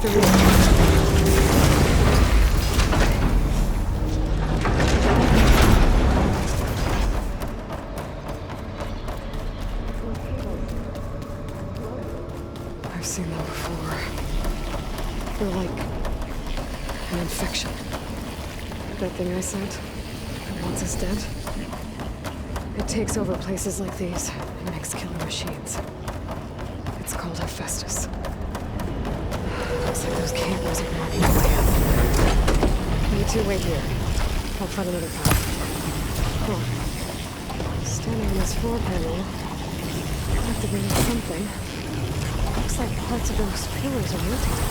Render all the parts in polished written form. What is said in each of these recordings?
The rear. I've seen them before. They're like an infection. That thing I sent, that wants us dead. It takes over places like these and makes killer machines. It's called Hephaestus. Looks like those campers are blocking the way out. You two wait here. I'll find another path. Huh. Standing on this floor panel, activating something. Looks like parts of those pillars are rotating.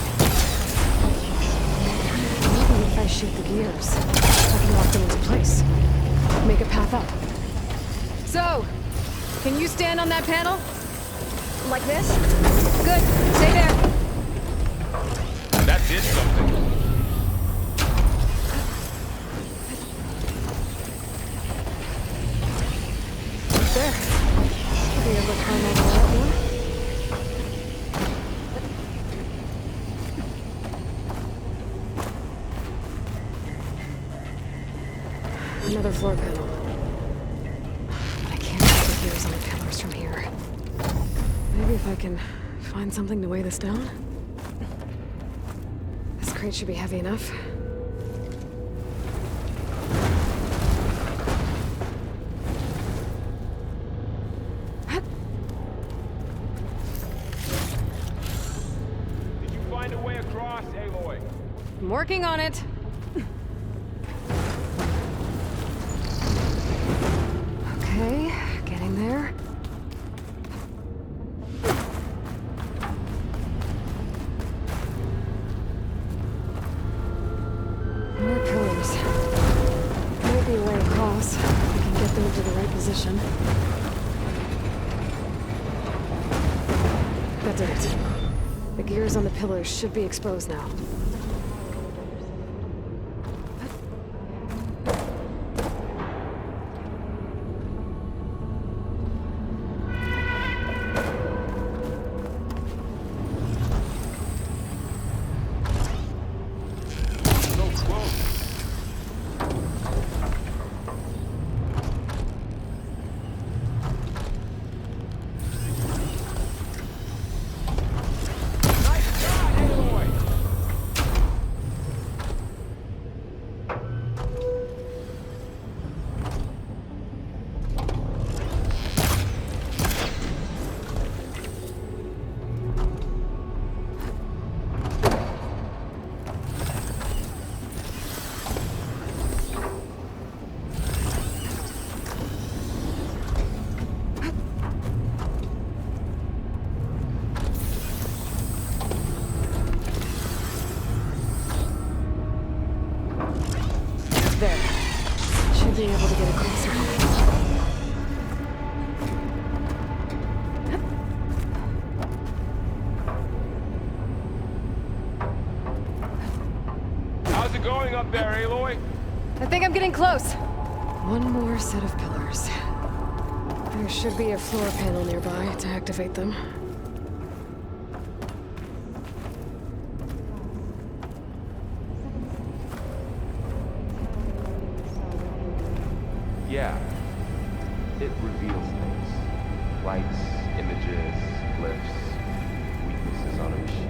Maybe if I shoot the gears, I can lock them into place. Make a path up. So, can you stand on that panel? Like this? Good. Stay there. That did something. There. Should be able to climb over that one. Another floor panel. But I can't see the gears on the pillars from here. Maybe if I can find something to weigh this down? This crate should be heavy enough. Did you find a way across, Aloy? I'm working on it. Okay, getting there. More pillars. Might be a way across. If we can get them into the right position. That did it. The gears on the pillars should be exposed now. There. Should be able to get across now. How's it going up there, Aloy? I think I'm getting close. One more set of pillars. There should be a floor panel nearby to activate them. Yeah. It reveals things. Lights, images, glyphs, weaknesses on a machine.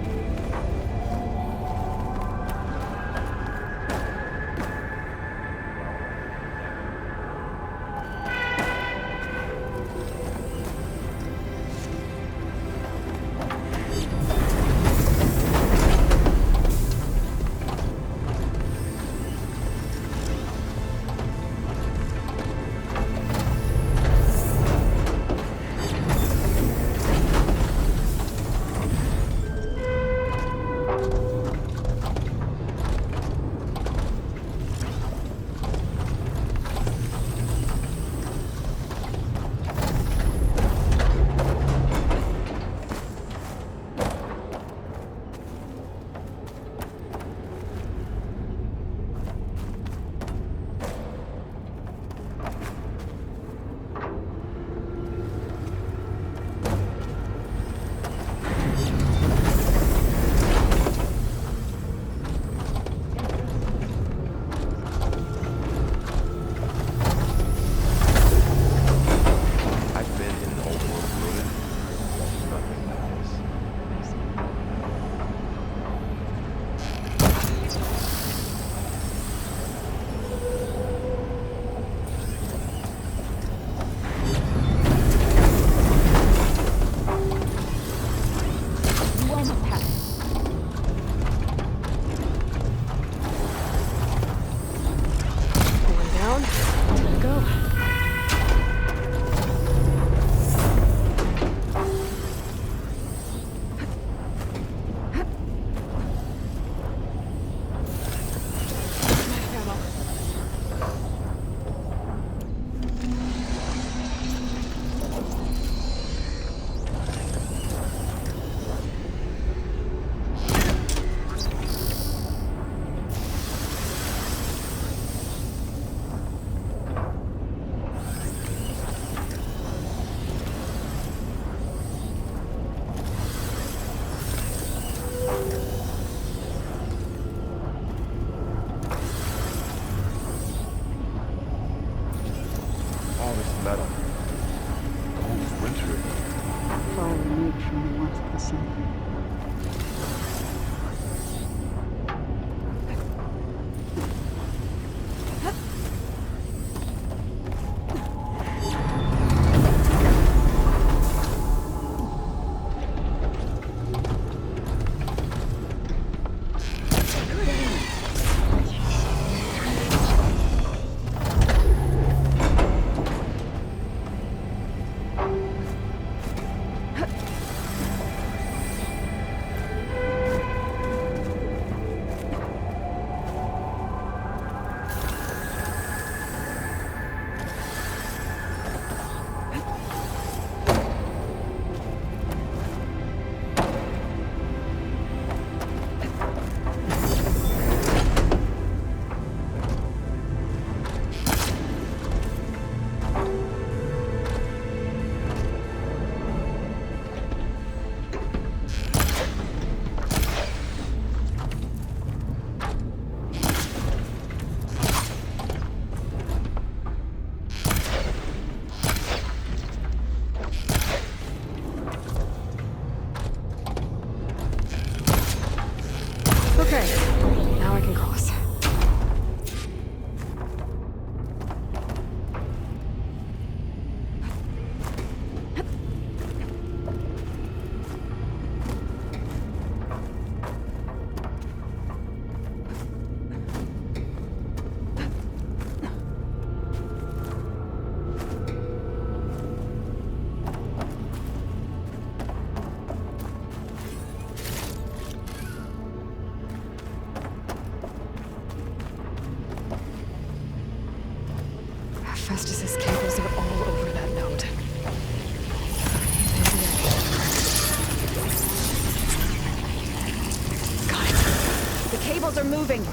far removed from the warmth of the sun. Okay, now I can cross. Festus's cables are all over that node. Guys, the cables are moving.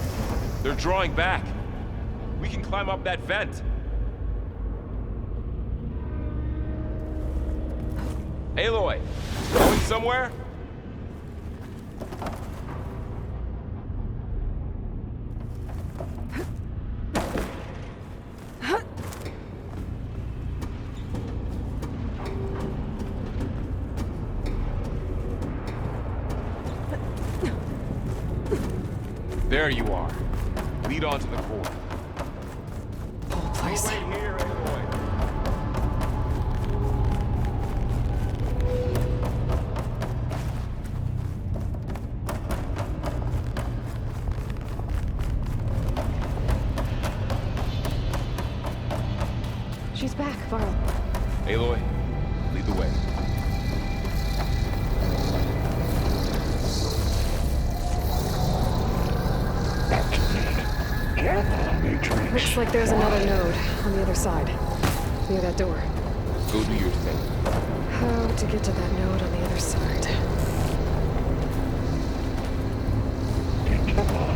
They're drawing back. We can climb up that vent. Aloy, going somewhere? There you are. Lead on to the core. Whole place. Right here, Aloy. She's back, Varl. Aloy, lead the way. Looks like there's another node on the other side, near that door. Go do your thing. How to get to that node on the other side?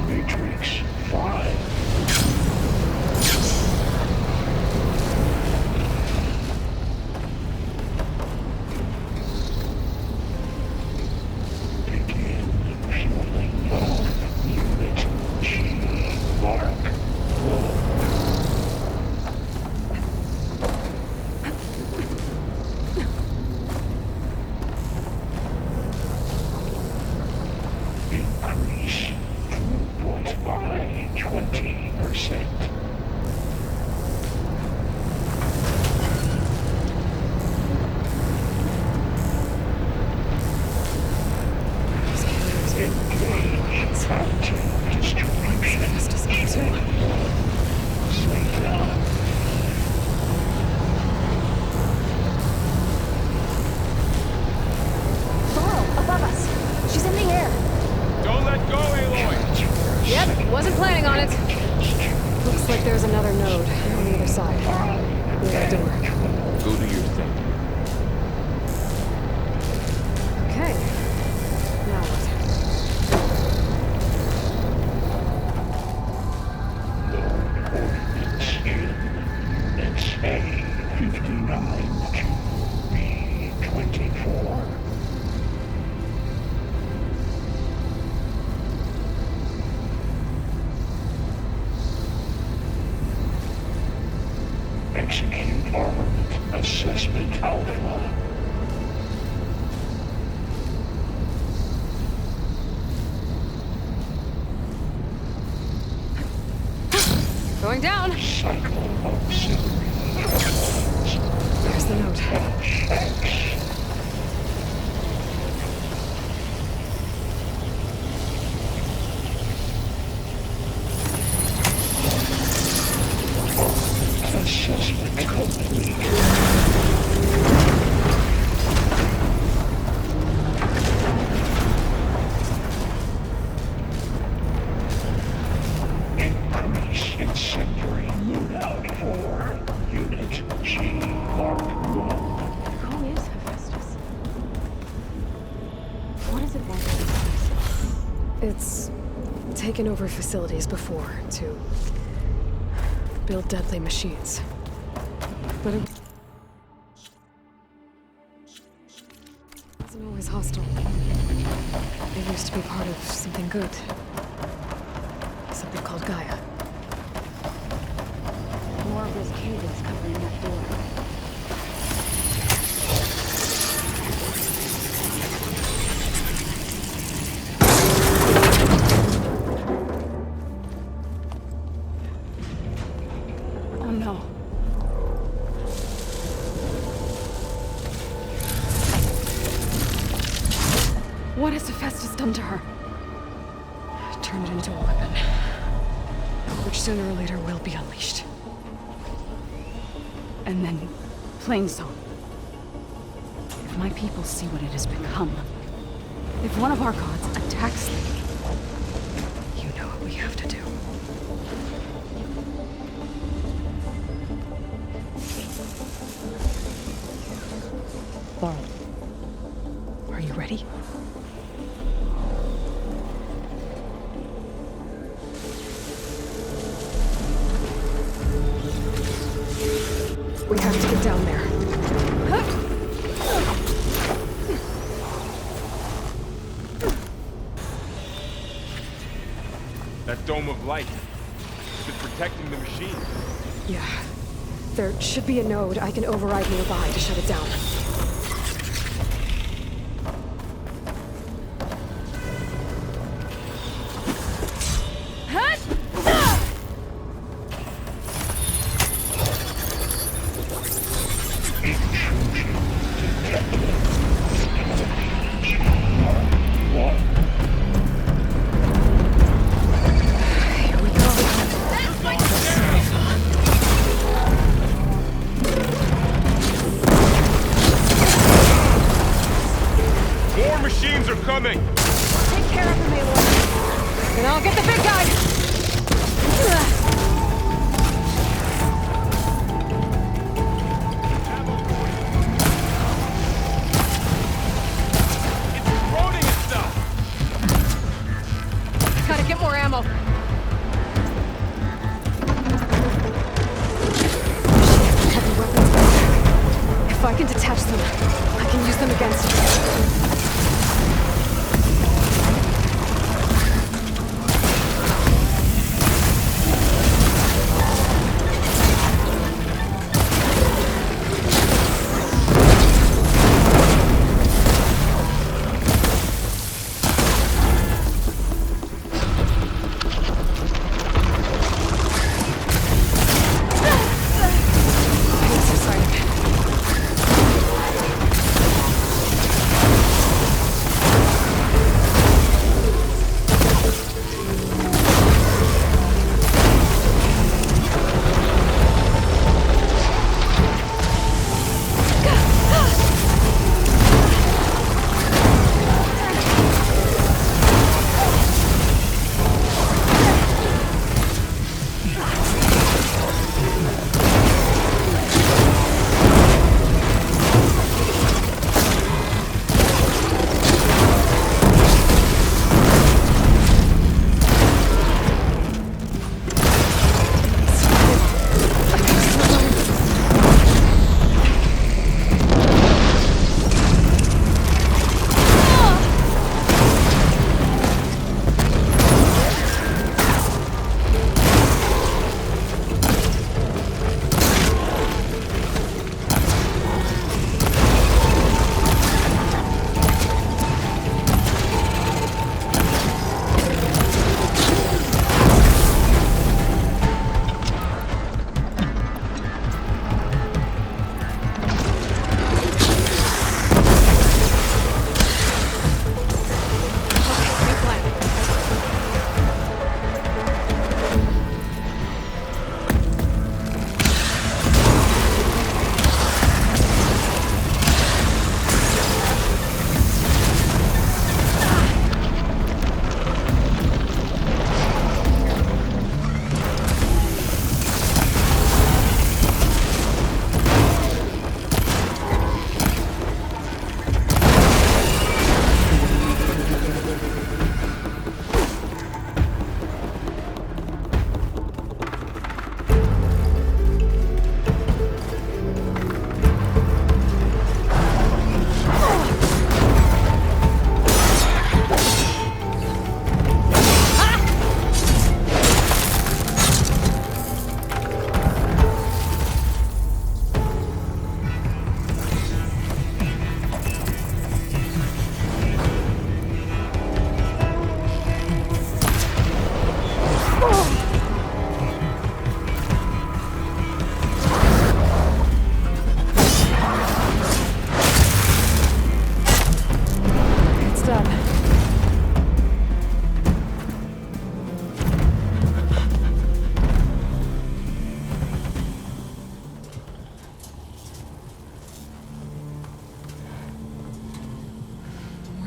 Matrix 5. Begin fueling node unit G. Mark. Increase throughput by 20%. Engage content distribution. Festus up too. Sync up. Varl, above us. She's in the air. Don't let go, Aloy! Yep, wasn't planning on it. Going down. Cycle auxiliary electrons. There's the note. Assessment complete. Increase incendiary loadout for Unit G Mark 1. Who is Hephaestus? What does it want from us? It's taken over facilities before to build deadly machines. But it wasn't always hostile. It used to be part of something good. Something called Gaia. More of those cables covering that door. Oh no. What has Hephaestus done to her? Turned it into a weapon, which sooner or later will be unleashed. And then Plainsong. If my people see what it has become, if one of our gods attacks them, You know what we have to do. Laurel, are you ready? We have to get down there. That dome of light. Is it protecting the machine? Yeah. There should be a node I can override nearby to shut it down. Here we go. More machines are coming! take care of them, Aloy. And I'll get the big guy! It's corroding itself! Gotta get more ammo. Heavy weapons back. If I can detach them, I can use them against her. It's exciting.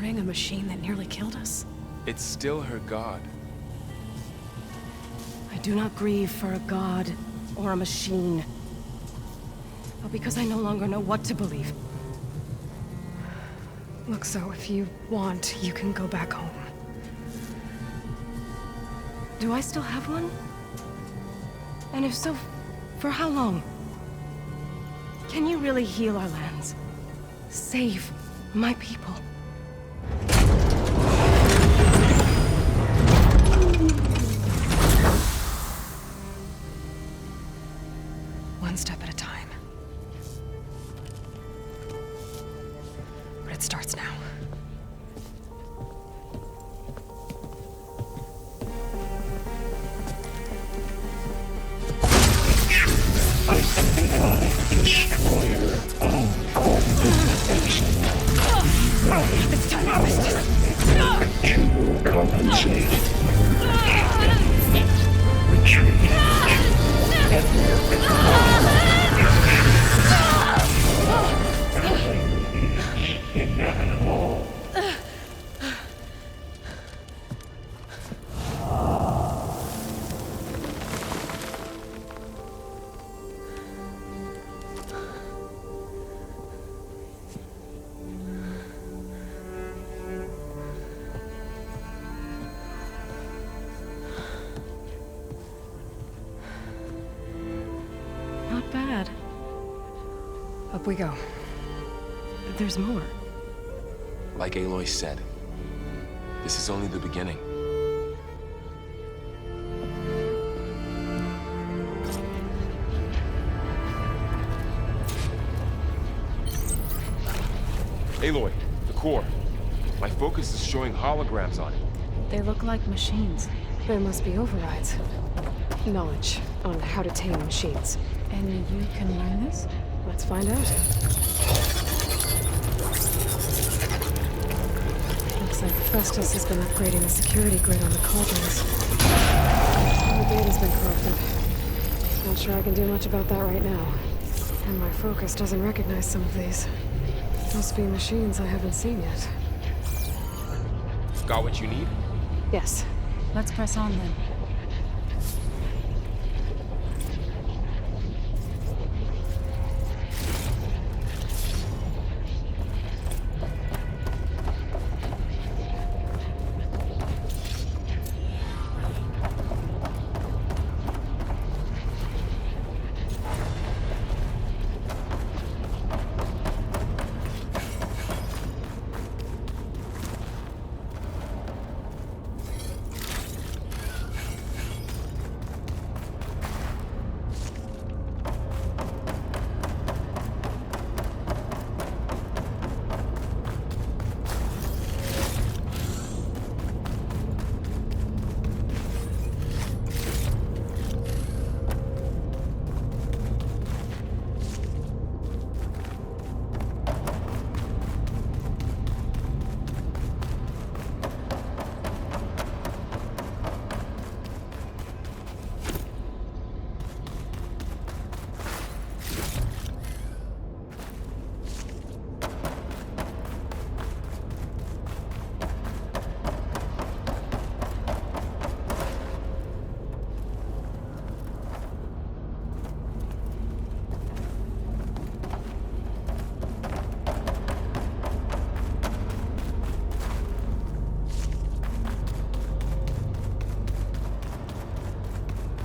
mourning a machine that nearly killed us? It's still her god. I do not grieve for a god or a machine, but because I no longer know what to believe. Look, so if you want, you can go back home. Do I still have one? And if so, for how long? Can you really heal our lands? Save my people? One step at a time. But it starts now. Destroyer It's time to harvest. to compensate. Retreat. Inevitable. Not bad. Up we go. There's more. Like Aloy said, this is only the beginning. Aloy, the core. My focus is showing holograms on it. They look like machines. There must be overrides. Knowledge on how to tame machines. And you can learn this? Let's find out. Looks like Festus has been upgrading the security grid on the cauldrons. The data's been corrupted. Not sure I can do much about that right now. And my focus doesn't recognize some of these. Must be machines I haven't seen yet. Got what you need? Yes. Let's press on then.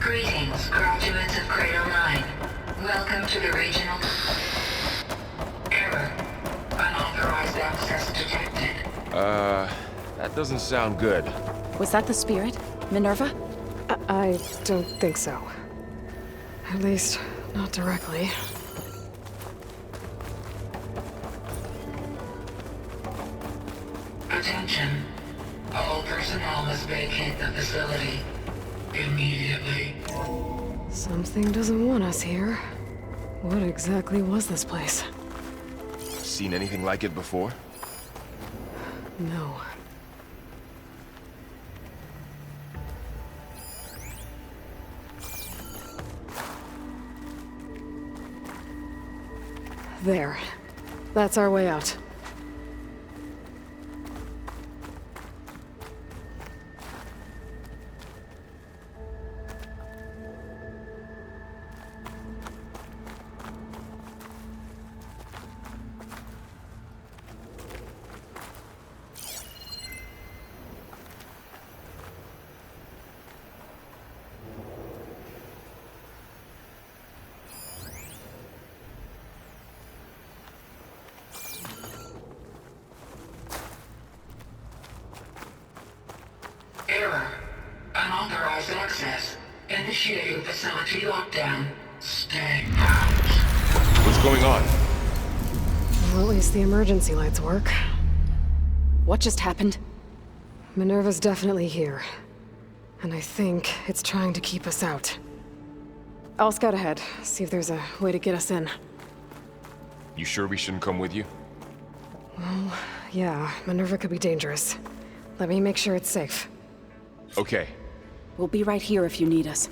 Greetings, graduates of Cradle 9. Welcome to the regional... Error. Unauthorized access detected. That doesn't sound good. Was that the spirit? Minerva? I don't think so. At least, not directly. Attention. All personnel must vacate the facility. Immediately. Something doesn't want us here. What exactly was this place? Seen anything like it before? No. There. That's our way out. initiating facility lockdown. Stay out. What's going on? Well, at least the emergency lights work. What just happened? Minerva's definitely here. And I think it's trying to keep us out. I'll scout ahead, see if there's a way to get us in. You sure we shouldn't come with you? Yeah, Minerva could be dangerous. Let me make sure it's safe. Okay. We'll be right here if you need us.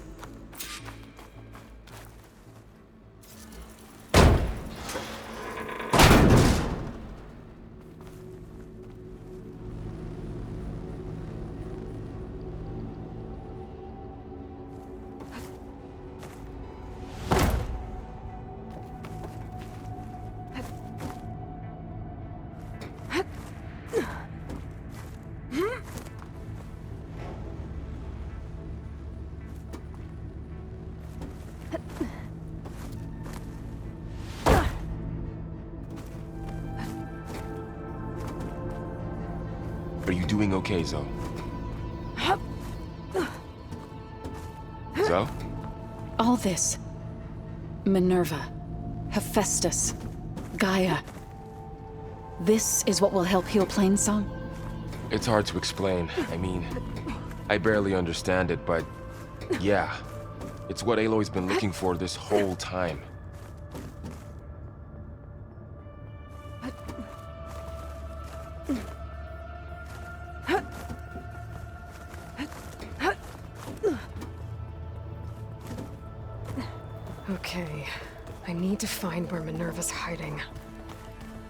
Are you doing okay, Zoe? Zoe? All this. Minerva. Hephaestus. Gaia. This is what will help heal Plainsong? It's hard to explain. I mean, I barely understand it, but yeah. It's what Aloy's been looking for this whole time. Okay, I need to find where Minerva's hiding.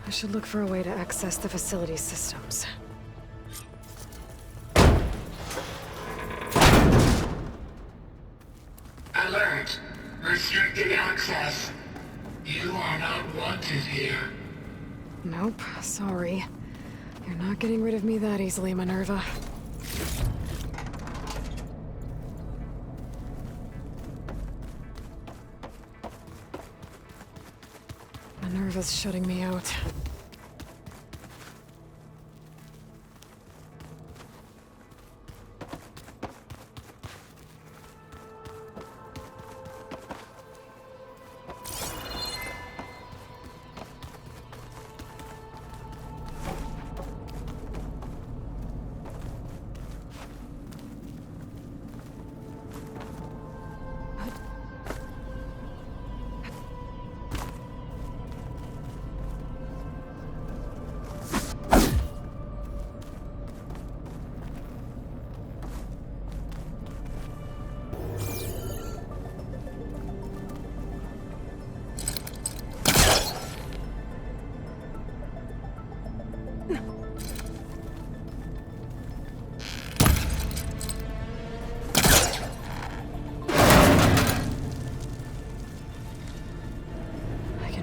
I should look for a way to access the facility systems. Alert. Restricted access. You are not wanted here. Nope, sorry. You're not getting rid of me that easily, Minerva. Minerva's shutting me out.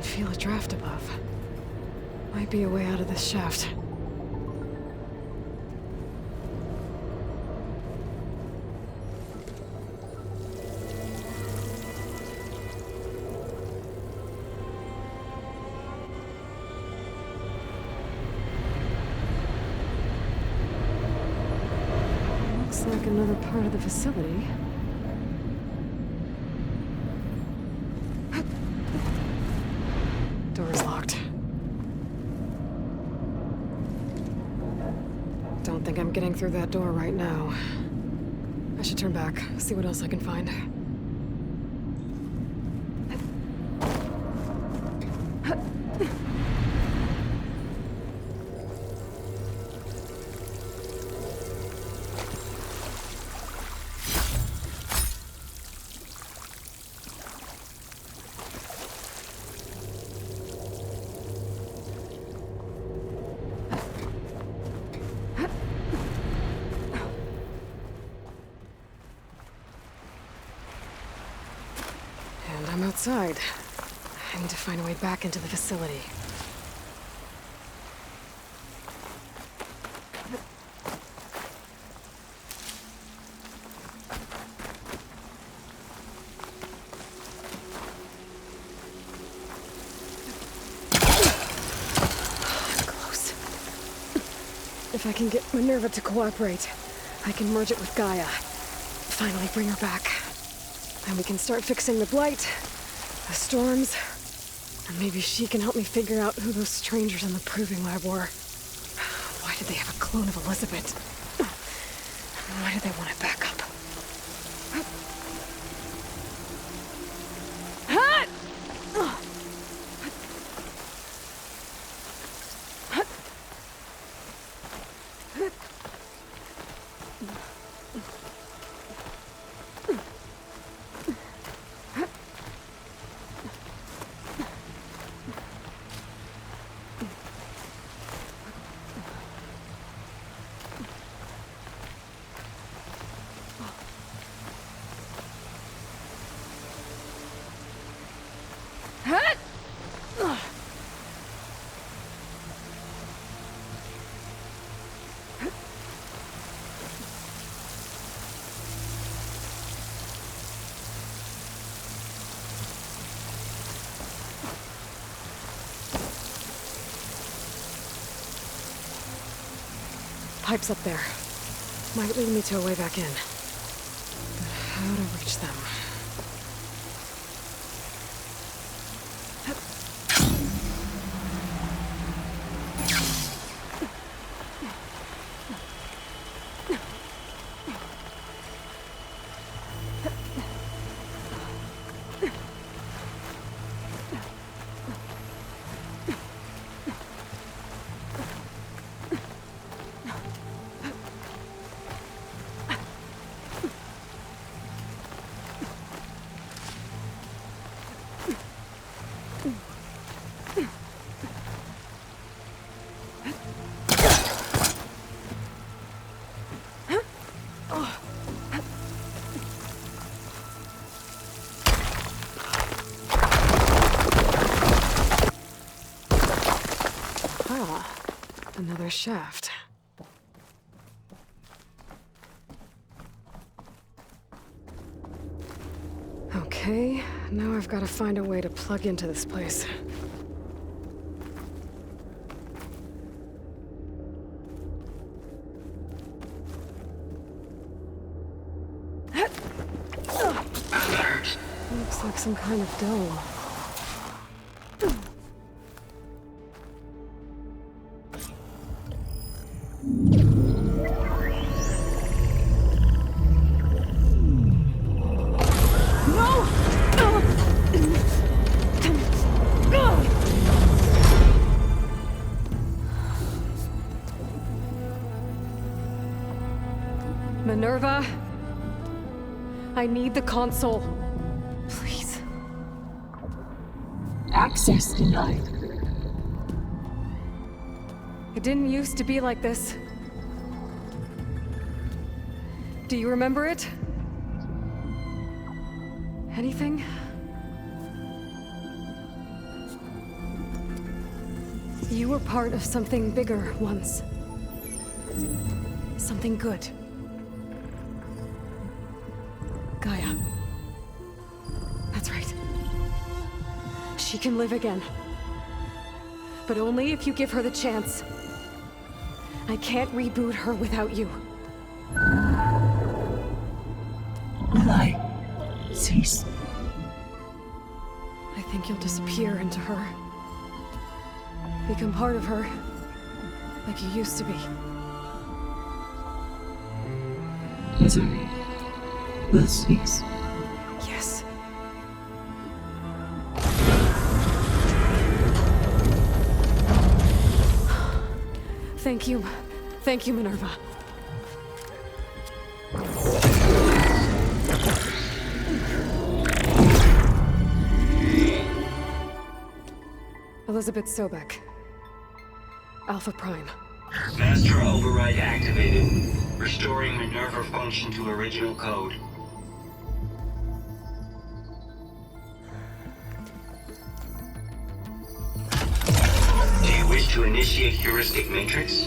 Feel a draft above. Might be a way out of this shaft. Looks like another part of the facility. Door's locked. Don't think I'm getting through that door right now. I should turn back, see what else I can find. And I'm outside. I need to find a way back into the facility. Close. If I can get Minerva to cooperate, I can merge it with Gaia. Finally bring her back. And we can start fixing the blight, the storms, and maybe she can help me figure out who those strangers in the proving lab were. Why did they have a clone of Elizabeth? Why did they want it back up? Pipes up there. Might lead me to a way back in. But how to reach them? Another shaft. Okay, now I've got to find a way to plug into this place. Alert. Looks like some kind of dome. Minerva, I need the console. Please. Access denied. It didn't used to be like this. Do you remember it? Anything? You were part of something bigger once. Something good. Gaia. That's right. She can live again. But only if you give her the chance. I can't reboot her without you. Aloy, cease. I think you'll disappear into her. Become part of her, like you used to be. Misery will cease. Yes. Thank you. Thank you, Minerva. Elizabeth Sobek. Alpha Prime. Master override activated. Restoring MINERVA function to original code. Do you wish to initiate heuristic matrix?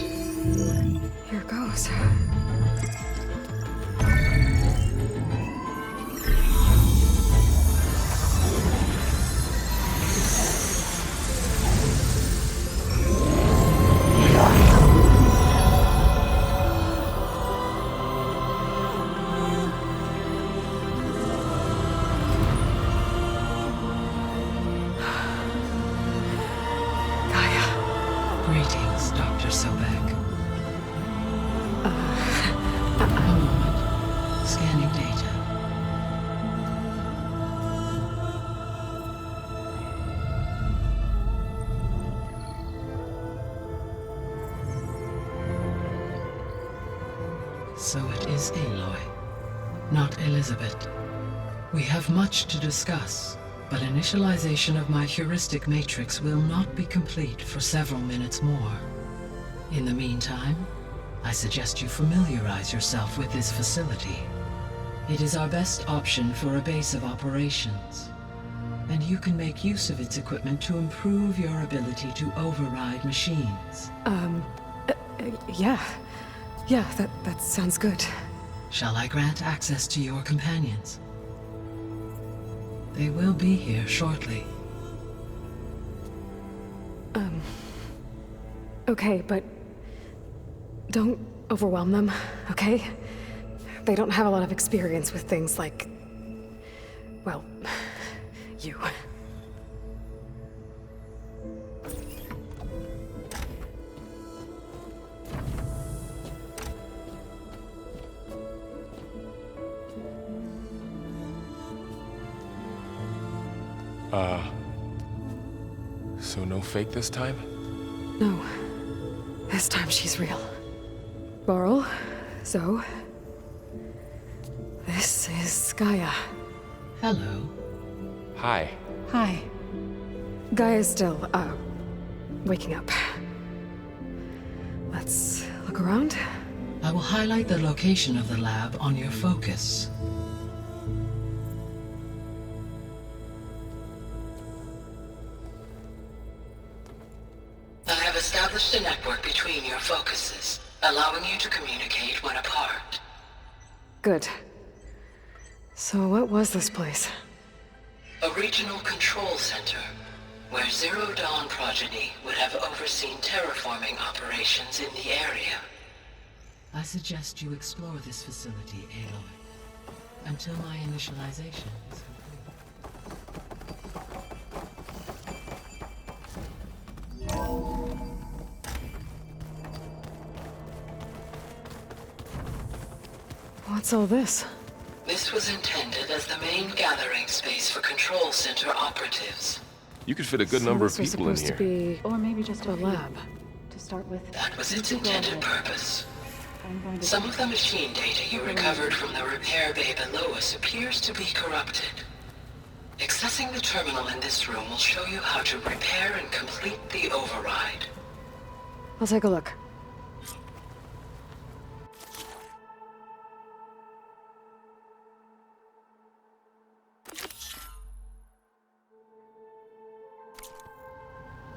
Here goes. A moment. Scanning data. So it is Aloy, not Elizabeth. We have much to discuss, but initialization of my heuristic matrix will not be complete for several minutes more. In the meantime, I suggest you familiarize yourself with this facility. It is our best option for a base of operations, and you can make use of its equipment to improve your ability to override machines. Yeah. Yeah, that sounds good. Shall I grant access to your companions? They will be here shortly. Okay, but don't overwhelm them, okay? They don't have a lot of experience with things like, well, you. So no fake this time? No. This time she's real. Laurel, Zoe. This is Gaia. Hello. Hi. Hi. Gaia's still, waking up. Let's look around. I will highlight the location of the lab on your focus. I have established a network between your focuses, allowing you to communicate when apart. Good. So what was this place? A regional control center, where Zero Dawn progeny would have overseen terraforming operations in the area. I suggest you explore this facility, Aloy, until my initialization is complete. What's all this? This was intended as the main gathering space for control center operatives. You could fit a good number of So this was people in supposed here. to be Or maybe just a a lab. to start with. That was its You go intended ahead. purpose. I'm going to Some of the machine data you recovered from the repair bay below us appears to be corrupted. Accessing the terminal in this room will show you how to repair and complete the override. I'll take a look.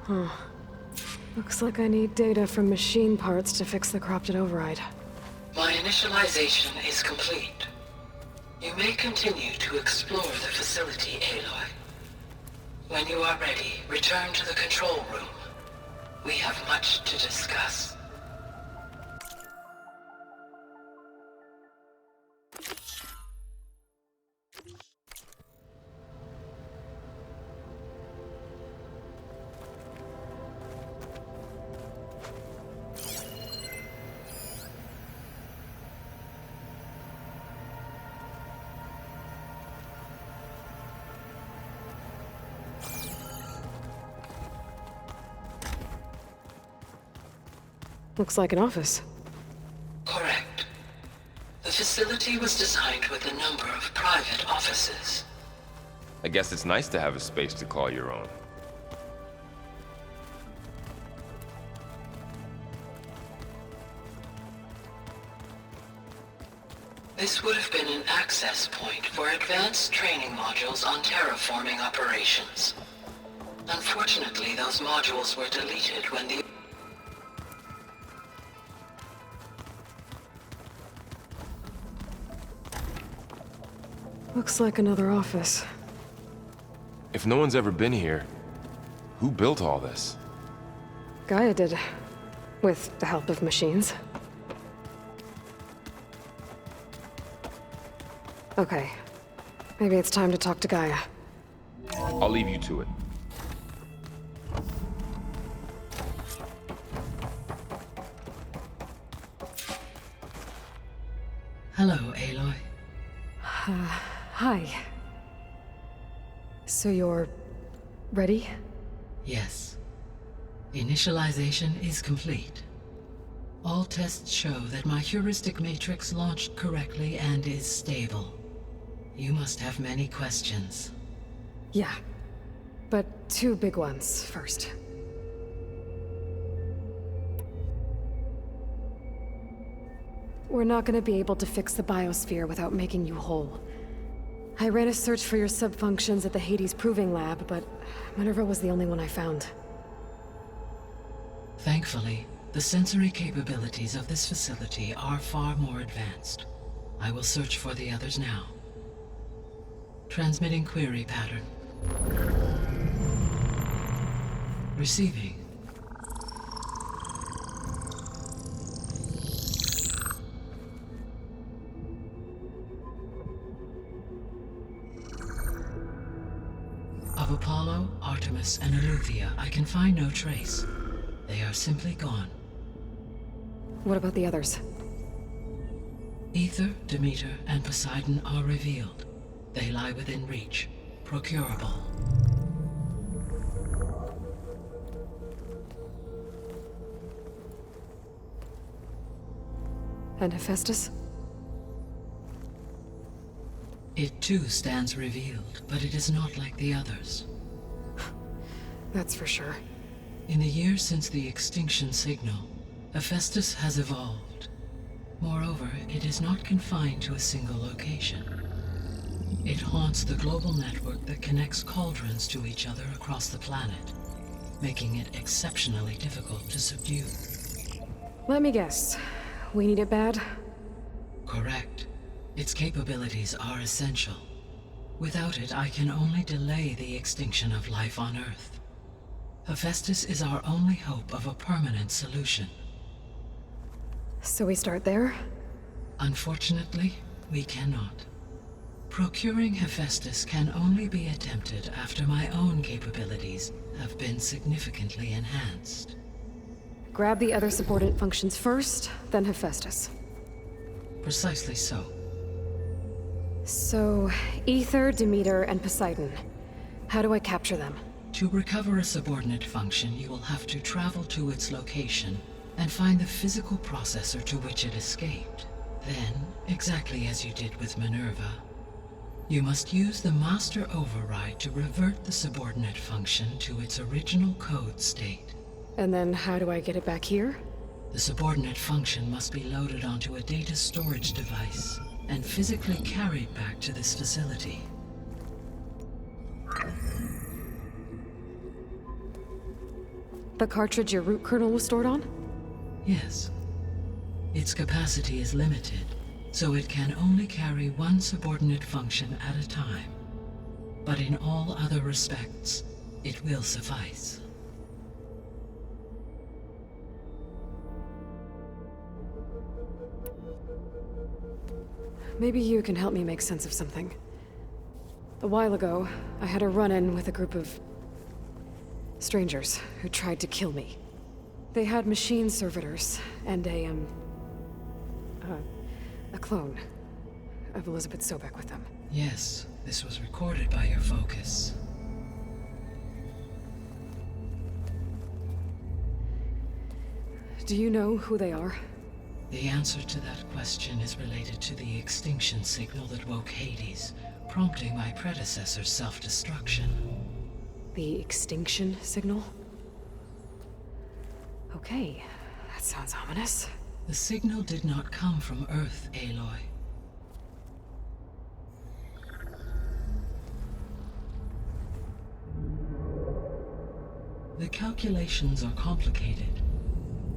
Huh. Looks like I need data from machine parts to fix the corrupted override. My initialization is complete. You may continue to explore the facility, Aloy. When you are ready, return to the control room. We have much to discuss. Looks like an office. Correct. The facility was designed with a number of private offices. I guess it's nice to have a space to call your own. This would have been an access point for advanced training modules on terraforming operations. Unfortunately, those modules were deleted when the Looks like another office. If no one's ever been here, who built all this? Gaia did. With the help of machines. Okay. Maybe it's time to talk to Gaia. I'll leave you to it. Hello, Aloy. Hi. So you're... ready? Yes. Initialization is complete. All tests show that my heuristic matrix launched correctly and is stable. You must have many questions. Yeah. But two big ones first. We're not gonna be able to fix the biosphere without making you whole. I ran a search for your subfunctions at the Hades Proving Lab, but MINERVA was the only one I found. Thankfully, the sensory capabilities of this facility are far more advanced. I will search for the others now. Transmitting query pattern. Receiving. Of Apollo, Artemis, and Eleuthia, I can find no trace. They are simply gone. What about the others? Ether, Demeter, and Poseidon are revealed. They lie within reach. Procurable. And Hephaestus? It too stands revealed, but it is not like the others. That's for sure. In the years since the extinction signal, Hephaestus has evolved. Moreover, it is not confined to a single location. It haunts the global network that connects cauldrons to each other across the planet, making it exceptionally difficult to subdue. Let me guess. We need it bad? Correct. Its capabilities are essential. Without it, I can only delay the extinction of life on Earth. Hephaestus is our only hope of a permanent solution. So we start there? Unfortunately, we cannot. Procuring Hephaestus can only be attempted after my own capabilities have been significantly enhanced. Grab the other subordinate functions first, then Hephaestus. Precisely so. So, Ether, Demeter, and Poseidon. How do I capture them? To recover a subordinate function, you will have to travel to its location and find the physical processor to which it escaped. Then, exactly as you did with MINERVA, you must use the master override to revert the subordinate function to its original code state. And then how do I get it back here? The subordinate function must be loaded onto a data storage device and physically carried back to this facility. The cartridge your root kernel was stored on? Yes. Its capacity is limited, so it can only carry one subordinate function at a time. But in all other respects, it will suffice. Maybe you can help me make sense of something. A while ago, I had a run-in with a group of strangers who tried to kill me. They had machine servitors and a clone of Elizabeth Sobek with them. Yes, this was recorded by your focus. Do you know who they are? The answer to that question is related to the extinction signal that woke Hades, prompting my predecessor's self-destruction. The extinction signal? Okay, that sounds ominous. The signal did not come from Earth, Aloy. The calculations are complicated,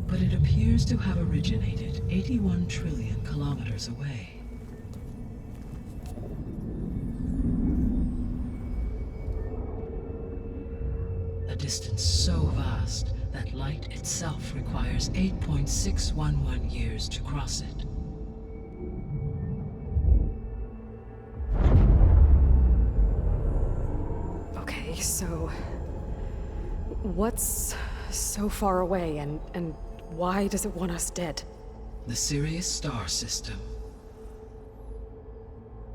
but it appears to have originated 81 trillion kilometers away. A distance so vast that light itself requires 8.611 years to cross it. Okay, so... what's so far away, and why does it want us dead? The Sirius star system.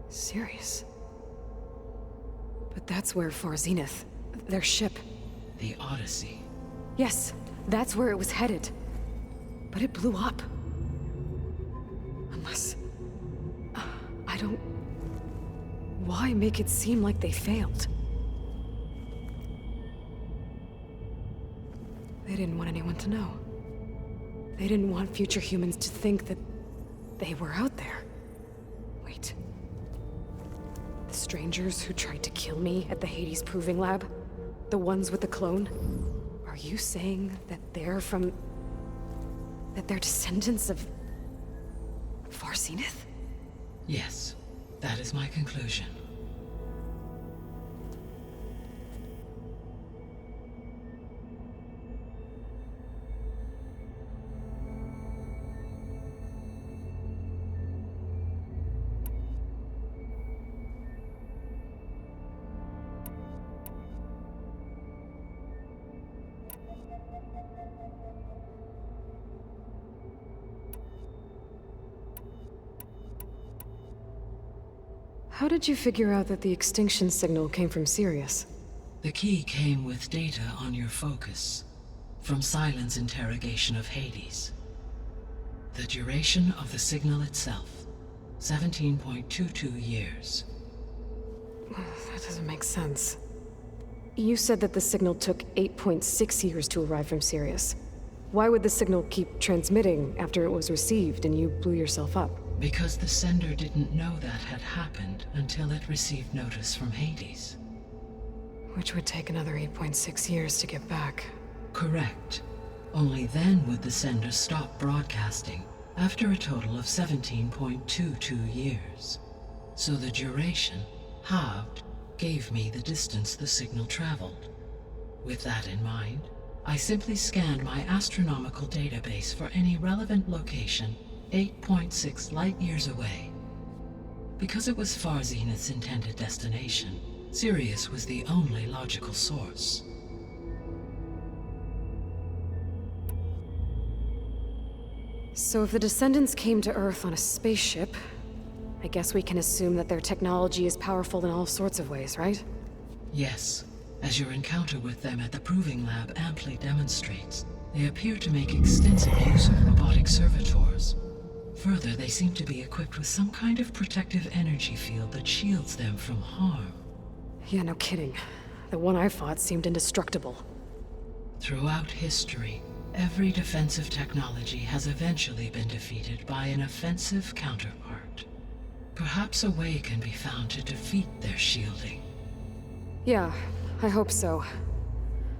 Sirius. But that's where Far Zenith, their ship. The Odyssey. Yes, that's where it was headed. But it blew up. Unless... I don't... Why make it seem like they failed? They didn't want anyone to know. They didn't want future humans to think that they were out there. Wait. The strangers who tried to kill me at the Hades Proving Lab? The ones with the clone? Are you saying that they're from... that they're descendants of... Far Zenith? Yes, that is my conclusion. How did you figure out that the extinction signal came from Sirius? The key came with data on your focus, from Silent's interrogation of Hades. The duration of the signal itself, 17.22 years. That doesn't make sense. You said that the signal took 8.6 years to arrive from Sirius. Why would the signal keep transmitting after it was received and you blew yourself up? Because the sender didn't know that had happened until it received notice from Hades. Which would take another 8.6 years to get back. Correct. Only then would the sender stop broadcasting, after a total of 17.22 years. So the duration, halved, gave me the distance the signal traveled. With that in mind, I simply scanned my astronomical database for any relevant location 8.6 light-years away. Because it was Far Zenith's intended destination, Sirius was the only logical source. So if the descendants came to Earth on a spaceship, I guess we can assume that their technology is powerful in all sorts of ways, right? Yes, as your encounter with them at the Proving Lab amply demonstrates, they appear to make extensive use of robotic servitors. Further, they seem to be equipped with some kind of protective energy field that shields them from harm. Yeah, no kidding. The one I fought seemed indestructible. Throughout history, every defensive technology has eventually been defeated by an offensive counterpart. Perhaps a way can be found to defeat their shielding. Yeah, I hope so.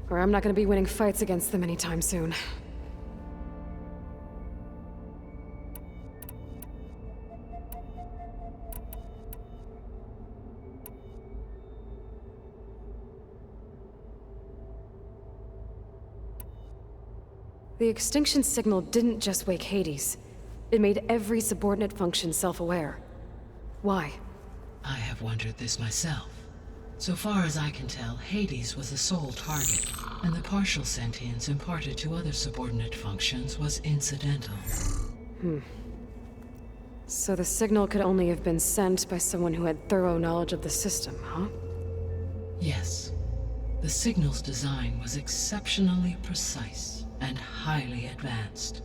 Or I'm not gonna be winning fights against them anytime soon. The extinction signal didn't just wake Hades. It made every subordinate function self-aware. Why? I have wondered this myself. So far as I can tell, Hades was the sole target, and the partial sentience imparted to other subordinate functions was incidental. So the signal could only have been sent by someone who had thorough knowledge of the system, huh? Yes. The signal's design was exceptionally precise and highly advanced.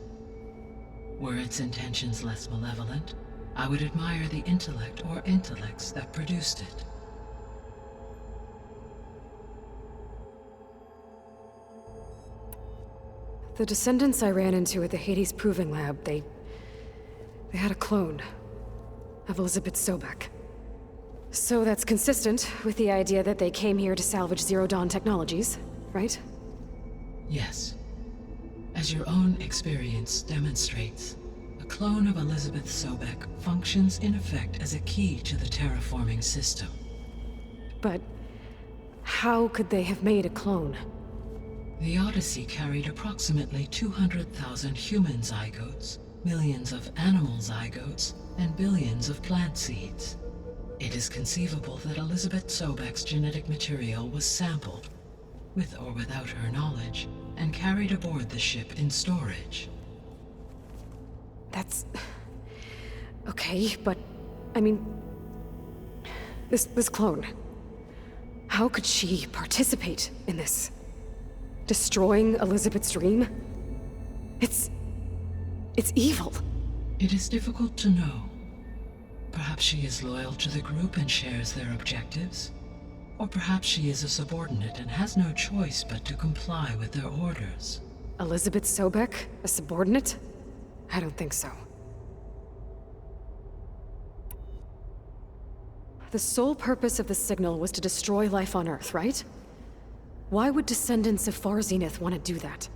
Were its intentions less malevolent, I would admire the intellect or intellects that produced it. The descendants I ran into at the Hades Proving Lab, they had a clone of Elizabeth Sobek. So that's consistent with the idea that they came here to salvage Zero Dawn technologies, right? Yes. As your own experience demonstrates, a clone of Elizabeth Sobek functions in effect as a key to the terraforming system. But how could they have made a clone? The Odyssey carried approximately 200,000 human zygotes, millions of animal zygotes, and billions of plant seeds. It is conceivable that Elizabeth Sobek's genetic material was sampled, with or without her knowledge, and carried aboard the ship in storage. That's... okay, but... I mean... This clone. How could she participate in this? Destroying Elizabeth's dream? It's evil. It is difficult to know. Perhaps she is loyal to the group and shares their objectives. Or perhaps she is a subordinate and has no choice but to comply with their orders. Elizabeth Sobek, a subordinate? I don't think so. The sole purpose of the signal was to destroy life on Earth, right? Why would descendants of Far Zenith want to do that?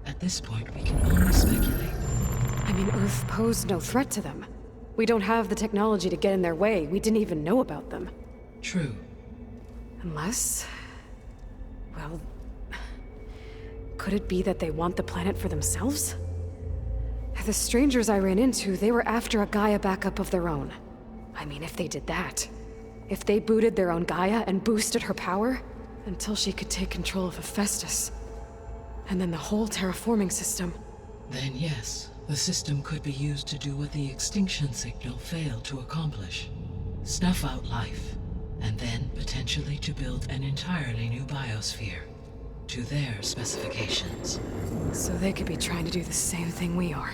At this point, we can only speculate. I mean, Earth posed no threat to them. We don't have the technology to get in their way. We didn't even know about them. True. Unless... well... could it be that they want the planet for themselves? The strangers I ran into, they were after a Gaia backup of their own. I mean, if they did that... if they booted their own Gaia and boosted her power... until she could take control of Hephaestus. And then the whole terraforming system. Then yes, the system could be used to do what the extinction signal failed to accomplish. Snuff out life, and then potentially to build an entirely new biosphere. To their specifications. So they could be trying to do the same thing we are.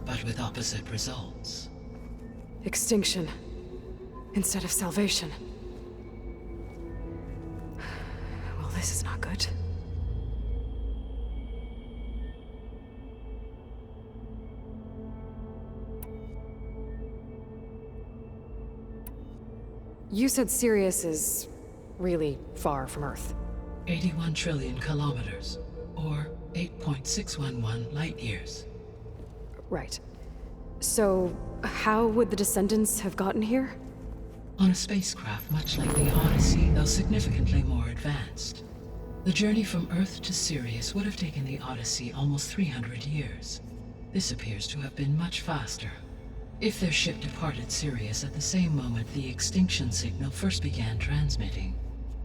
But with opposite results. Extinction. Instead of salvation. Well, this is not good. You said Sirius is really far from Earth. 81 trillion kilometers, or 8.611 light years. Right. So, how would the descendants have gotten here? On a spacecraft much like the Odyssey, though significantly more advanced. The journey from Earth to Sirius would have taken the Odyssey almost 300 years. This appears to have been much faster. If their ship departed Sirius at the same moment the extinction signal first began transmitting,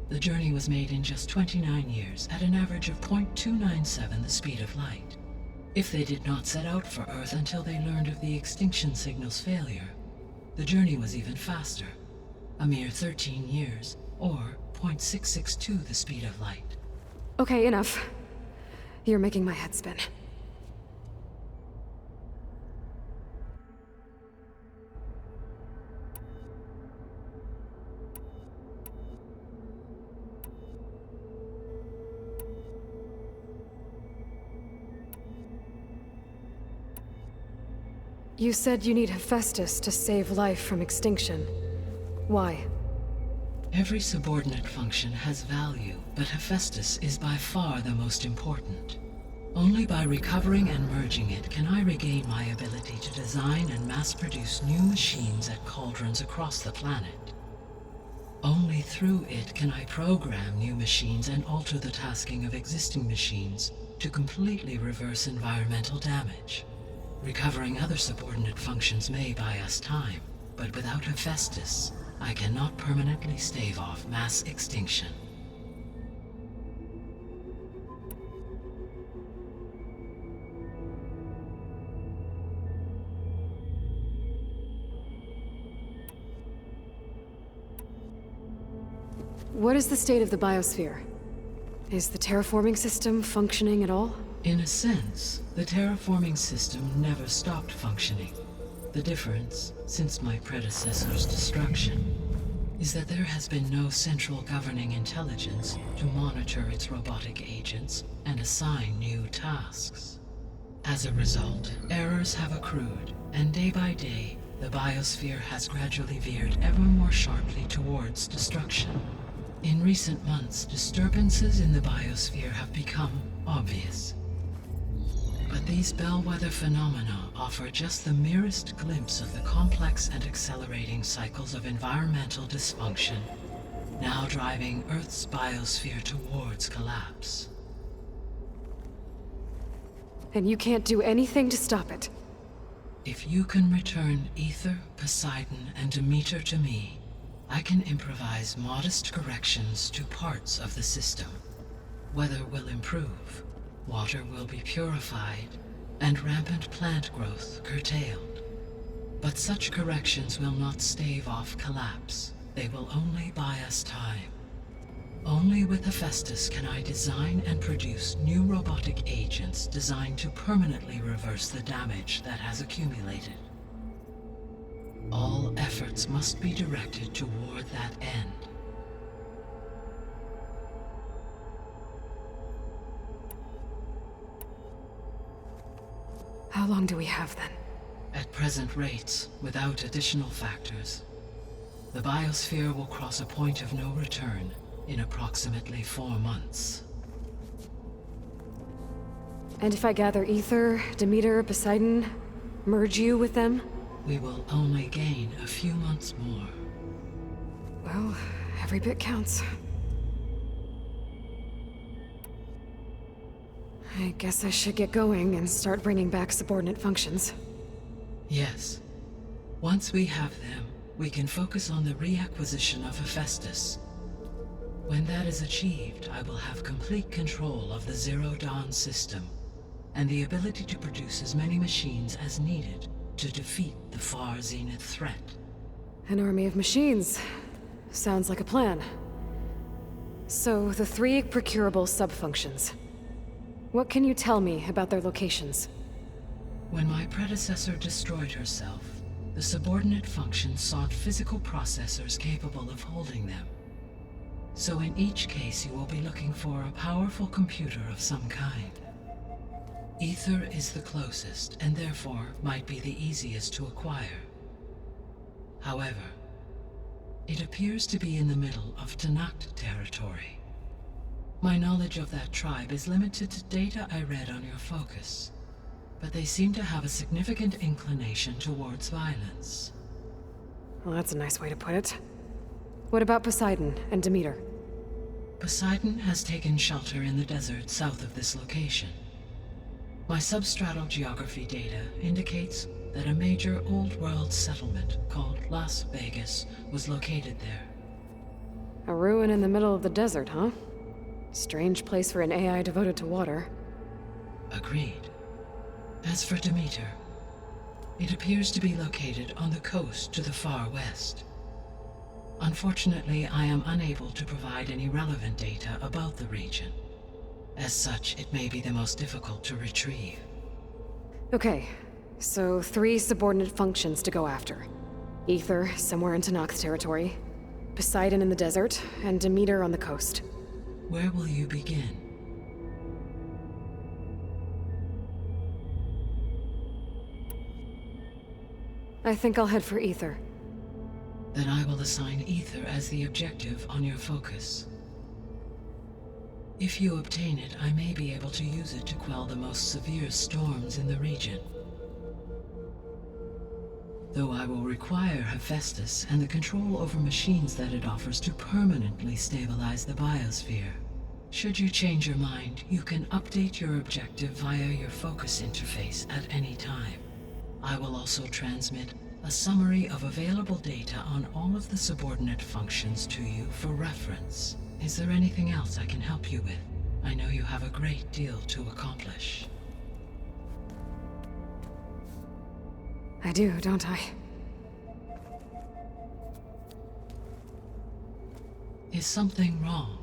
the journey was made in just 29 years at an average of 0.297 the speed of light. If they did not set out for Earth until they learned of the extinction signal's failure, the journey was even faster, a mere 13 years, or 0.662 the speed of light. Okay, enough. You're making my head spin. You said you need Hephaestus to save life from extinction. Why? Every subordinate function has value, but Hephaestus is by far the most important. Only by recovering and merging it can I regain my ability to design and mass-produce new machines at cauldrons across the planet. Only through it can I program new machines and alter the tasking of existing machines to completely reverse environmental damage. Recovering other subordinate functions may buy us time, but without Hephaestus, I cannot permanently stave off mass extinction. What is the state of the biosphere? Is the terraforming system functioning at all? In a sense, the terraforming system never stopped functioning. The difference, since my predecessor's destruction, is that there has been no central governing intelligence to monitor its robotic agents and assign new tasks. As a result, errors have accrued, and day by day, the biosphere has gradually veered ever more sharply towards destruction. In recent months, disturbances in the biosphere have become obvious. But these bellwether phenomena offer just the merest glimpse of the complex and accelerating cycles of environmental dysfunction, now driving Earth's biosphere towards collapse. And you can't do anything to stop it? If you can return Ether, Poseidon, and Demeter to me, I can improvise modest corrections to parts of the system. Weather will improve. Water will be purified, and rampant plant growth curtailed. But such corrections will not stave off collapse. they will only buy us time. Only with Hephaestus can I design and produce new robotic agents designed to permanently reverse the damage that has accumulated. All efforts must be directed toward that end. How long do we have then? At present rates, without additional factors, the biosphere will cross a point of no return in approximately 4 months. And if I gather Ether, Demeter, Poseidon, merge you with them? We will only gain a few months more. Well, every bit counts. I guess I should get going and start bringing back subordinate functions. Yes. Once we have them, we can focus on the reacquisition of Hephaestus. When that is achieved, I will have complete control of the Zero Dawn system, and the ability to produce as many machines as needed to defeat the far zenith threat. An army of machines. Sounds like a plan. So, the 3 procurable sub-functions. What can you tell me about their locations? When my predecessor destroyed herself, the subordinate functions sought physical processors capable of holding them. So in each case you will be looking for a powerful computer of some kind. Ether is the closest, and therefore might be the easiest to acquire. However, it appears to be in the middle of Tanakh territory. My knowledge of that tribe is limited to data I read on your focus, but they seem to have a significant inclination towards violence. Well, that's a nice way to put it. What about Poseidon and Demeter? Poseidon has taken shelter in the desert south of this location. My substratal geography data indicates that a major old-world settlement called Las Vegas was located there. A ruin in the middle of the desert, huh? Strange place for an AI devoted to water. Agreed. As for Demeter, it appears to be located on the coast to the far west. Unfortunately, I am unable to provide any relevant data about the region. As such, it may be the most difficult to retrieve. Okay, so 3 subordinate functions to go after. Ether, somewhere in Tanakh territory. Poseidon in the desert, and Demeter on the coast. Where will you begin? I think I'll head for Ether. Then I will assign Ether as the objective on your focus. If you obtain it, I may be able to use it to quell the most severe storms in the region. Though I will require Hephaestus and the control over machines that it offers to permanently stabilize the biosphere. Should you change your mind, you can update your objective via your focus interface at any time. I will also transmit a summary of available data on all of the subordinate functions to you for reference. Is there anything else I can help you with? I know you have a great deal to accomplish. I do, don't I? Is something wrong?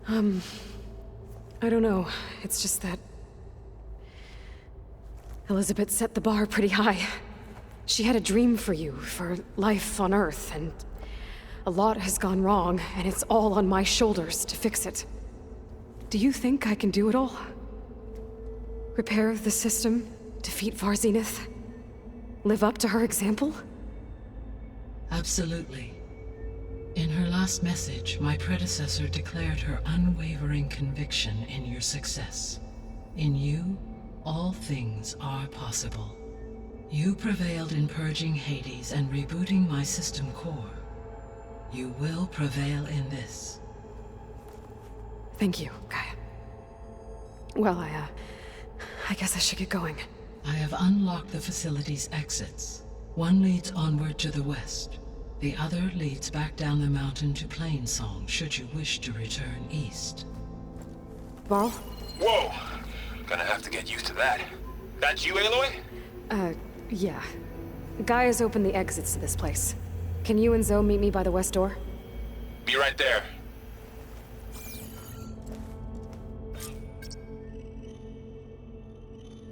I don't know. It's just that Elizabeth set the bar pretty high. She had a dream for you, for life on Earth, and a lot has gone wrong, and it's all on my shoulders to fix it. Do you think I can do it all? Repair the system, defeat Far Zenith, live up to her example? Absolutely. In her last message, my predecessor declared her unwavering conviction in your success. In you, all things are possible. You prevailed in purging Hades and rebooting my system core. You will prevail in this. Thank you, Gaia. Well, I guess I should get going. I have unlocked the facility's exits. One leads onward to the west. The other leads back down the mountain to Plainsong, should you wish to return east. Varl? Whoa! Gonna have to get used to that. That's you, Aloy? Yeah. Gaia's opened the exits to this place. Can you and Zoe meet me by the west door? Be right there.